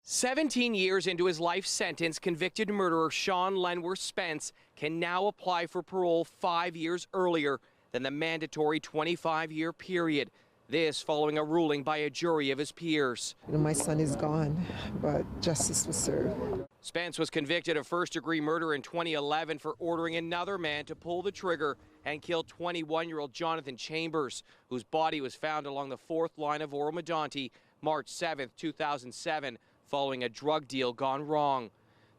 17 years into his life sentence, convicted murderer Sean Lenworth Spence can now apply for parole 5 years earlier than the mandatory 25-year period. This following a ruling by a jury of his peers. My son is gone, but justice was served. Spence was convicted of first-degree murder in 2011 for ordering another man to pull the trigger and kill 21-year-old Jonathan Chambers, whose body was found along the 4th line of Oro-Medonte March 7, 2007, following a drug deal gone wrong.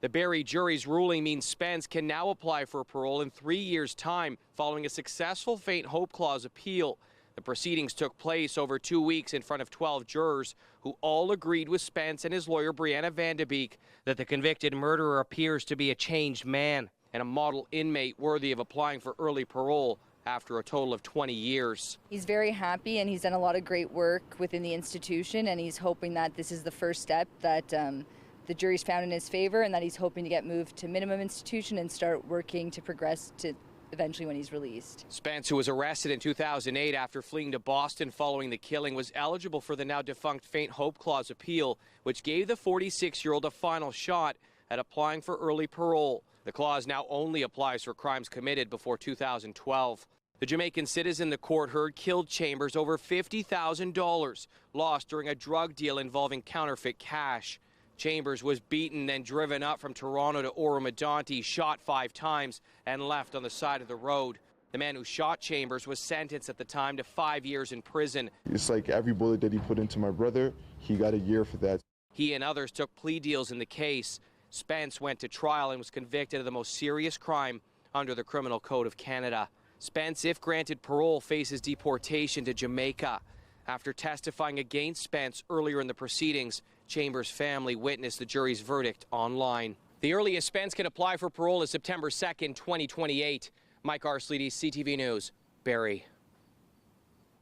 The Barrie jury's ruling means Spence can now apply for parole in 3 years' time following a successful faint hope clause appeal. The proceedings took place over 2 weeks in front of 12 jurors who all agreed with Spence and his lawyer Brianna Vandebeek that the convicted murderer appears to be a changed man and a model inmate worthy of applying for early parole after a total of 20 years. He's very happy and he's done a lot of great work within the institution, and he's hoping that this is the first step that the jury's found in his favor, and that he's hoping to get moved to minimum institution and start working to progress to eventually when he's released. Spence, who was arrested in 2008 after fleeing to Boston following the killing, was eligible for the now defunct faint hope clause appeal, which gave the 46-year-old a final shot at applying for early parole. The clause now only applies for crimes committed before 2012. The Jamaican citizen the court heard killed Chambers over $50,000 lost during a drug deal involving counterfeit cash. Chambers was beaten, then driven up from Toronto to Oro-Medonte, shot 5 times, and left on the side of the road. The man who shot Chambers was sentenced at the time to 5 years in prison. It's like every bullet that he put into my brother, he got a year for that. He and others took plea deals in the case. Spence went to trial and was convicted of the most serious crime under the Criminal Code of Canada. Spence, if granted parole, faces deportation to Jamaica. After testifying against Spence earlier in the proceedings, Chambers' family witnessed the jury's verdict online. The earliest Spence can apply for parole is September 2nd, 2028. Mike Arsleedy, CTV News, Barrie.